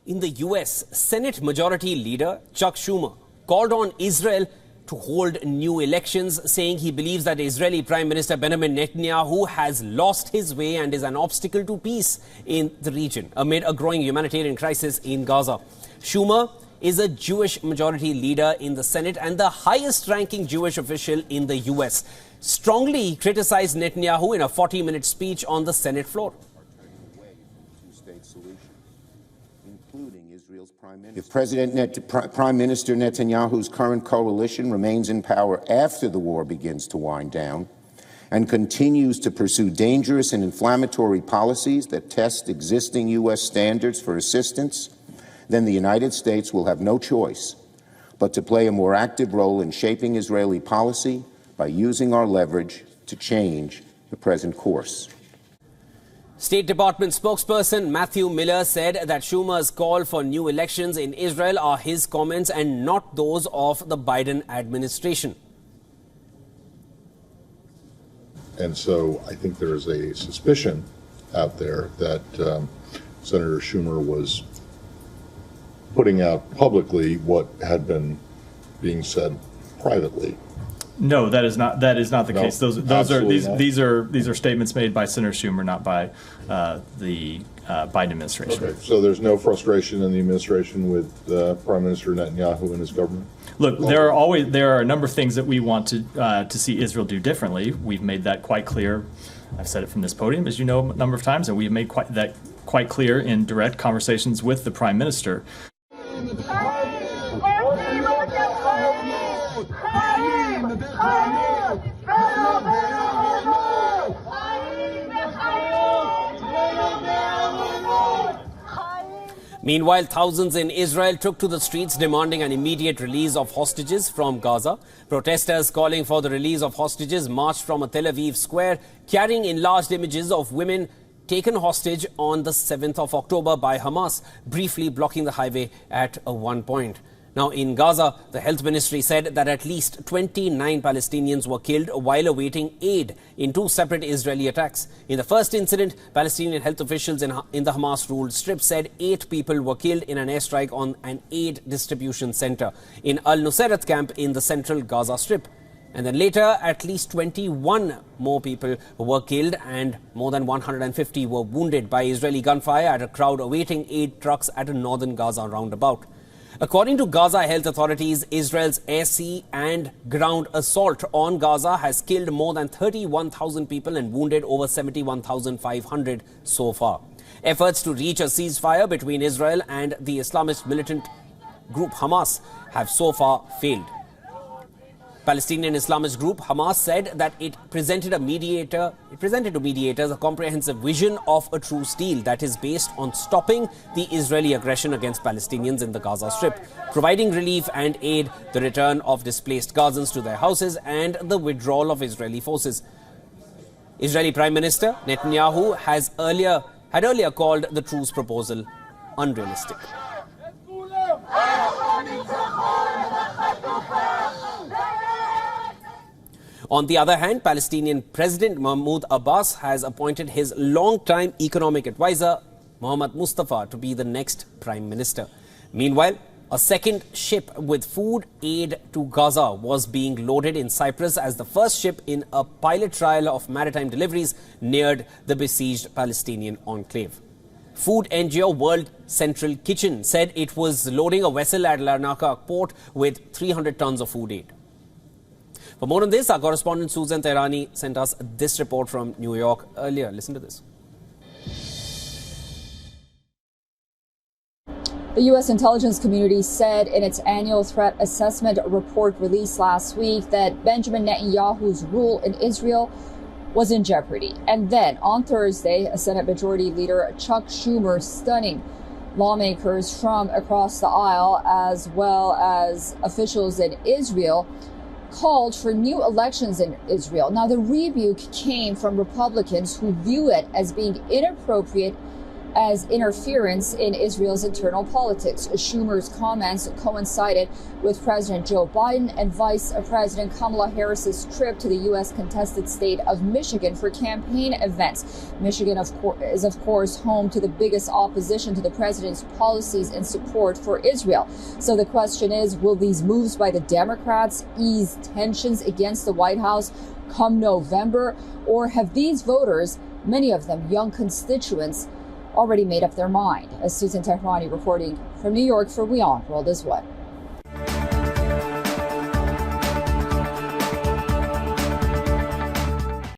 In the US, Senate Majority Leader Chuck Schumer called on Israel to hold new elections, saying he believes that Israeli Prime Minister Benjamin Netanyahu has lost his way and is an obstacle to peace in the region amid a growing humanitarian crisis in Gaza. Schumer is a Jewish majority leader in the Senate and the highest-ranking Jewish official in the US. Strongly criticized Netanyahu in a 40-minute speech on the Senate floor. If Prime Minister Netanyahu's current coalition remains in power after the war begins to wind down and continues to pursue dangerous and inflammatory policies that test existing U.S. standards for assistance, then the United States will have no choice but to play a more active role in shaping Israeli policy by using our leverage to change the present course. State Department spokesperson Matthew Miller said that Schumer's call for new elections in Israel are his comments and not those of the Biden administration. And so I think there is a suspicion out there that Senator Schumer was putting out publicly what had been being said privately. No, that is not the case. These are statements made by Senator Schumer, not by the Biden administration. Okay, so there's no frustration in the administration with Prime Minister Netanyahu and his government? Look, there are a number of things that we want to see Israel do differently. We've made that quite clear. I've said it from this podium, as you know, a number of times, and we've made that quite clear in direct conversations with the Prime Minister. Meanwhile, thousands in Israel took to the streets demanding an immediate release of hostages from Gaza. Protesters calling for the release of hostages marched from a Tel Aviv square, carrying enlarged images of women taken hostage on the 7th of October by Hamas, briefly blocking the highway at one point. Now, in Gaza, the health ministry said that at least 29 Palestinians were killed while awaiting aid in two separate Israeli attacks. In the first incident, Palestinian health officials in the Hamas-ruled Strip said 8 people were killed in an airstrike on an aid distribution center in Al-Nusayrat camp in the central Gaza Strip. And then later, at least 21 more people were killed and more than 150 were wounded by Israeli gunfire at a crowd awaiting aid trucks at a northern Gaza roundabout. According to Gaza health authorities, Israel's air, sea and ground assault on Gaza has killed more than 31,000 people and wounded over 71,500 so far. Efforts to reach a ceasefire between Israel and the Islamist militant group Hamas have so far failed. Palestinian Islamist group Hamas said that it presented to mediators a comprehensive vision of a truce deal that is based on stopping the Israeli aggression against Palestinians in the Gaza Strip, providing relief and aid, the return of displaced Gazans to their houses and the withdrawal of Israeli forces. Israeli Prime Minister Netanyahu had earlier called the truce proposal unrealistic. On the other hand, Palestinian President Mahmoud Abbas has appointed his long-time economic advisor, Mohammad Mustafa, to be the next prime minister. Meanwhile, a second ship with food aid to Gaza was being loaded in Cyprus as the first ship in a pilot trial of maritime deliveries neared the besieged Palestinian enclave. Food NGO World Central Kitchen said it was loading a vessel at Larnaca port with 300 tons of food aid. For more on this, our correspondent Susan Tehrani sent us this report from New York earlier. Listen to this. The U.S. intelligence community said in its annual threat assessment report released last week that Benjamin Netanyahu's rule in Israel was in jeopardy. And then on Thursday, a Senate Majority Leader Chuck Schumer stunning lawmakers from across the aisle as well as officials in Israel called for new elections in Israel. Now, the rebuke came from Republicans who view it as being inappropriate as interference in Israel's internal politics. Schumer's comments coincided with President Joe Biden and Vice President Kamala Harris's trip to the U.S. contested state of Michigan for campaign events. Michigan, is of course home to the biggest opposition to the president's policies and support for Israel. So the question is, will these moves by the Democrats ease tensions against the White House come November, or have these voters, many of them young constituents, already made up their mind? As Susan Tehrani reporting from New York for WION World is What.